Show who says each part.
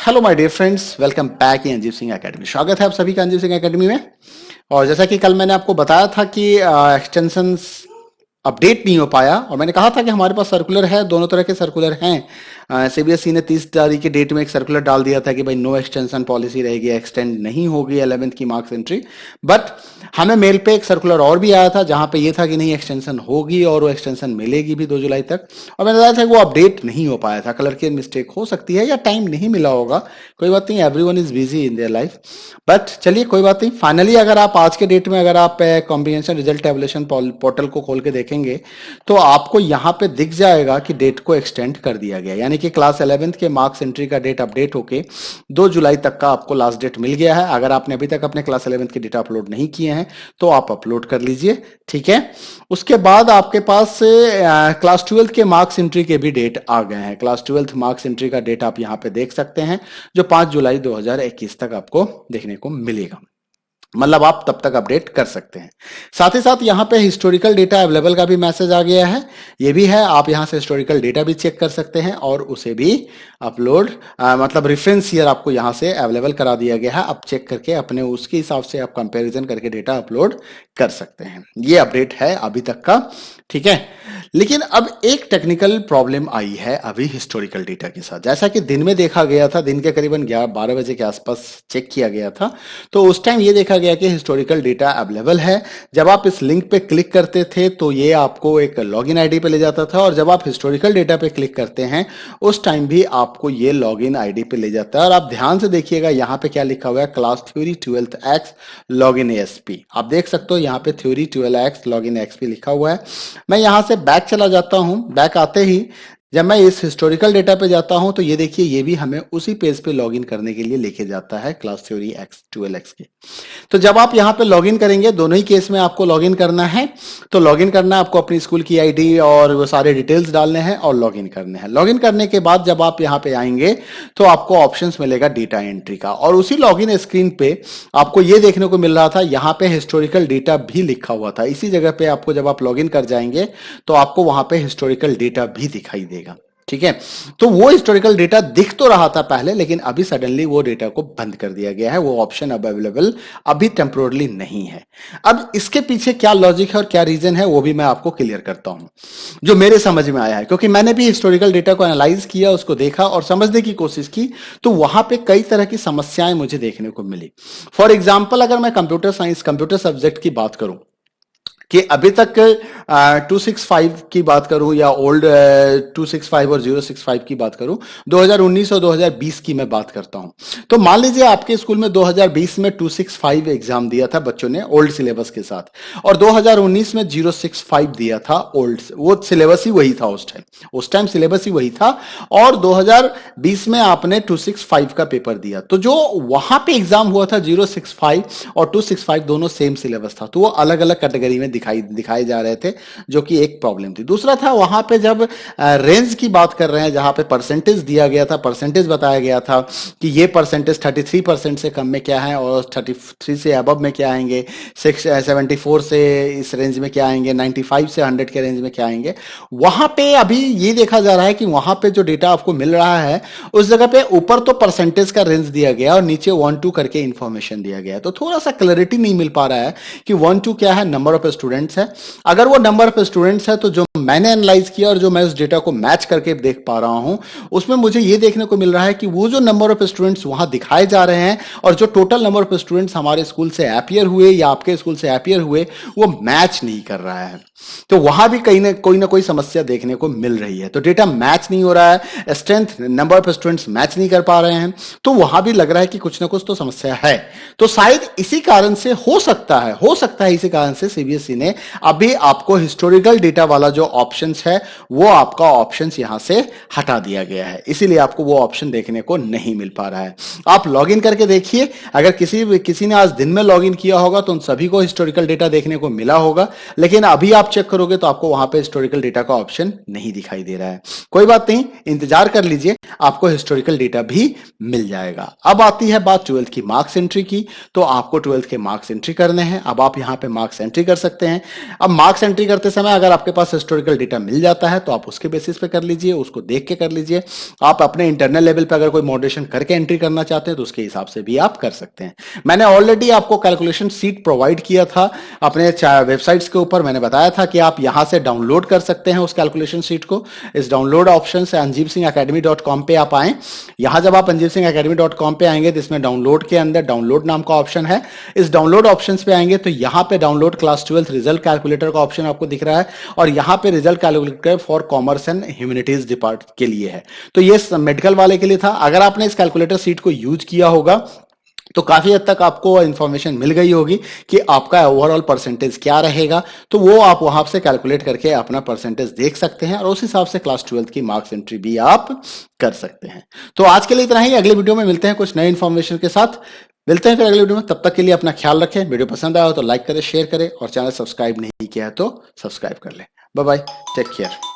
Speaker 1: Hello my dear friends, welcome back in Anjeev Singh academy. स्वागत है आप सभी का अंजीव सिंह एकेडमी में। और जैसा कि कल मैंने आपको बताया था कि एक्सटेंशंस अपडेट नहीं हो पाया, और मैंने कहा था कि हमारे पास सर्कुलर है, दोनों तरह के सर्कुलर हैं। सीबीएसई ने 30 तारीख की डेट में एक सर्कुलर डाल दिया था कि भाई नो एक्सटेंशन पॉलिसी रहेगी, एक्सटेंड नहीं होगी 11th की मार्क्स एंट्री। बट हमें मेल पे एक सर्कुलर और भी आया था जहां पे ये था कि नहीं एक्सटेंशन होगी और वो एक्सटेंशन मिलेगी भी 2 जुलाई तक। और मैंने बताया था कि वो अपडेट नहीं हो पाया था, कलर की मिस्टेक हो सकती है या टाइम नहीं मिला होगा, कोई बात नहीं, everyone is busy in their life. But चलिए कोई बात नहीं, फाइनली अगर आप आज के डेट में अगर आप कॉम्प्रिहेंशन रिजल्ट टेबुलेशन पोर्टल को खोल के देखेंगे तो आपको यहां पे दिख जाएगा कि डेट को एक्सटेंड कर दिया गया, यानी कि क्लास 11th के मार्क्स एंट्री का डेट अपडेट होके 2 जुलाई तक का आपको लास्ट डेट मिल गया है। अगर आपने अभी तक अपने क्लास 11th के डेटा अपलोड नहीं किए हैं तो आप अपलोड कर लीजिए, ठीक है। उसके बाद आपके पास क्लास 12th के मार्क्स एंट्री के भी डेट आ गए हैं। क्लास 12th मार्क्स एंट्री का डेट आप यहां पे देख सकते हैं, जो 5 जुलाई 2021 तक आपको देखने को मिलेगा, मतलब आप तब तक अपडेट कर सकते हैं। साथ ही साथ यहां पे हिस्टोरिकल डेटा अवेलेबल का भी मैसेज आ गया है, ये भी है, आप यहां से हिस्टोरिकल डेटा भी चेक कर सकते हैं और उसे भी अपलोड मतलब रेफरेंस ईयर आपको यहां से अवेलेबल करा दिया गया है। आप चेक करके अपने उसके हिसाब से आप कंपैरिजन करके डेटा अपलोड कर सकते हैं। ये अपडेट है अभी तक का, ठीक है। लेकिन अब एक टेक्निकल प्रॉब्लम आई है अभी हिस्टोरिकल डेटा के साथ। जैसा कि दिन में देखा गया था, दिन के करीबन 12 बजे के आसपास चेक किया गया था, तो उस टाइम ये देखा गया कि हिस्टोरिकल डेटा अवेलेबल है। जब आप इस लिंक पे क्लिक करते थे तो ये आपको एक लॉगिन आईडी पे ले जाता था, और जब आप हिस्टोरिकल डेटा पे क्लिक करते हैं उस टाइम भी आपको ये लॉगिन आईडी पे ले जाता है। और आप ध्यान से देखिएगा यहाँ पे क्या लिखा हुआ है, class theory 12th x login ASP. आप देख सकते हो यहाँ पे थ्योरी 12 एक्स लॉगिन एक्सपी लिखा हुआ है। मैं यहां से बैक चला जाता हूं, बैक आते ही जब मैं इस हिस्टोरिकल डेटा पे जाता हूं तो ये देखिए, ये भी हमें उसी पेज पे लॉगिन करने के लिए लेके जाता है, क्लास थ्योरी एक्स 12x के। तो जब आप यहां पे लॉगिन करेंगे, दोनों ही केस में आपको लॉगिन करना है। तो लॉगिन करना है आपको, अपनी स्कूल की आईडी और वो सारे डिटेल्स डालने हैं और लॉगिन करने हैं। लॉगिन करने के बाद जब आप यहां पे आएंगे तो आपको ऑप्शंस मिलेगा डेटा एंट्री का, और उसी लॉगिन स्क्रीन पे आपको ये देखने को मिल रहा था, यहां पे हिस्टोरिकल डेटा भी लिखा हुआ था। इसी जगह पे आपको जब आप लॉगिन कर जाएंगे तो आपको वहां पे हिस्टोरिकल डेटा भी दिखाई देगा, ठीक है। तो वो हिस्टोरिकल डेटा दिख तो रहा था पहले, लेकिन अभी सडनली वो डेटा को बंद कर दिया गया है, वो ऑप्शन अब अवेलेबल अभी टेम्पोरली नहीं है। अब इसके पीछे क्या लॉजिक है और क्या रीजन है वो भी मैं आपको क्लियर करता हूं, जो मेरे समझ में आया है, क्योंकि मैंने भी हिस्टोरिकल डेटा को एनालाइज किया, उसको देखा और समझने की कोशिश की, तो वहां पे कई तरह की समस्याएं मुझे देखने को मिली। फॉर एग्जाम्पल, अगर मैं कंप्यूटर साइंस, कंप्यूटर सब्जेक्ट की बात करूं कि अभी तक 265 की बात करूं या ओल्ड 265 और 065 की बात करूं, 2019 और 2020 की मैं बात करता हूं। तो मान लीजिए आपके स्कूल में 2020 में 265 एग्जाम दिया था बच्चों ने ओल्ड सिलेबस के साथ, और 2019 में 065 दिया था ओल्ड, वो सिलेबस ही वही था उस टाइम सिलेबस ही वही था, और 2020 में आपने 265 का पेपर दिया। तो जो वहां पे एग्जाम हुआ था 065 और 265 दोनों सेम सिलेबस था, तो वो अलग अलग कैटेगरी में दिखाए जा रहे थे, जो कि एक प्रॉब्लम थी। दूसरा था वहां पे जब रेंज की बात कर रहे हैं, जहां पे परसेंटेज दिया गया था, परसेंटेज बताया गया था कि ये परसेंटेज 33% से कम में क्या है और 33 से अबव में क्या आएंगे, 74 से इस रेंज में क्या आएंगे, 95 से 100 के रेंज में क्या आएंगे। वहां पे अभी ये देखा जा रहा है कि वहां पे जो डेटा आपको मिल रहा है उस जगह पे ऊपर तो परसेंटेज का रेंज दिया गया और नीचे 1-2 करके इंफॉर्मेशन दिया गया, तो थोड़ा सा क्लैरिटी नहीं मिल पा रहा है कि 1-2 क्या है, नंबर ऑफ स्टूडेंट्स है। अगर वो नंबर ऑफ स्टूडेंट्स है तो जो मैंने एनालाइज किया और जो मैं उस डेटा को मैच करके देख पा रहा हूं, उसमें मुझे ये देखने को मिल रहा है कि वो जो नंबर ऑफ स्टूडेंट्स वहां दिखाए जा रहे हैं और जो टोटल नंबर ऑफ स्टूडेंट्स हमारे स्कूल से अपीयर हुए या आपके स्कूल से अपीयर हुए, वो मैच नहीं कर रहा है। तो वहां भी कहीं ना कोई समस्या देखने को मिल रही है। तो डेटा मैच नहीं हो रहा है, strength, number of students match नहीं कर पा रहे हैं, तो वहां भी लग रहा है कि कुछ ना कुछ तो समस्या है। तो शायद इसी कारण से हो सकता है इसी कारण से सीबीएसई ने अभी आपको हिस्टोरिकल डेटा वाला जो ऑप्शंस है वो आपका ऑप्शंस यहां से हटा दिया गया है, इसीलिए आपको वो ऑप्शन देखने को नहीं मिल पा रहा है। आप लॉगिन करके देखिए, अगर किसी ने आज दिन में लॉगिन किया होगा तो उन सभी को हिस्टोरिकल डेटा देखने को मिला होगा, लेकिन अभी आप चेक करोगे तो आपको वहां पे हिस्टोरिकल डेटा का ऑप्शन नहीं दिखाई दे रहा है। कोई बात नहीं, इंतजार कर लीजिए, आपको हिस्टोरिकल डेटा भी मिल जाएगा। अब आती है बात 12th की मार्क्स एंट्री की, तो आपको 12th के मार्क्स एंट्री करने हैं। अब आप यहां पे मार्क्स एंट्री कर सकते चाहते हैं। अब मार्क्स एंट्री करते समय अगर आपके पास हिस्टोरिकल डेटा मिल जाता है तो आप उसके बेसिस पे कर लीजिए, उसको देख के कर लीजिए। आप अपने इंटरनल लेवल पे अगर कोई मॉडरेशन करके एंट्री करना चाहते हैं तो उसके हिसाब से भी आप कर सकते हैं। मैंने ऑलरेडी आपको कैलकुलेशन सीट प्रोवाइड किया था अपने वेबसाइट्स के ऊपर। मैंने बताया था कि आप यहां से डाउनलोड कर सकते हैं उस कैलकुलेशन सीट को। इस डाउनलोड ऑप्शन से anjeepsinghacademy.com पे आप आए। यहां जब आप anjeepsinghacademy.com पे आएंगे तो इसमें डाउनलोड के अंदर डाउनलोड नाम का ऑप्शन है। इस डाउनलोड ऑप्शंस पे आएंगे तो यहां पे डाउनलोड क्लास 12 रिजल्ट कैलकुलेटर का ऑप्शन आपको दिख रहा है और यहां पे result calculator for commerce and humanities depart के लिए है। तो ये मेडिकल वाले के लिए था। अगर आपने इस कैलकुलेटर सीट को यूज किया होगा तो काफी हद तक आपको इंफॉर्मेशन मिल गई होगी कि आपका ओवरऑल परसेंटेज क्या रहेगा। तो वो आप वहां से कैलकुलेट करके अपना परसेंटेज देख सकते हैं और उस हिसाब से क्लास 12 की मार्क्स एंट्री भी आप कर सकते हैं। तो आज के लिए इतना ही। अगले वीडियो में मिलते हैं कुछ नए इंफॉर्मेशन के साथ। मिलते हैं फिर अगले वीडियो में। तब तक के लिए अपना ख्याल रखें। वीडियो पसंद आया हो तो लाइक करें, शेयर करें और चैनल सब्सक्राइब नहीं किया है तो सब्सक्राइब कर लें। Bye bye, take care.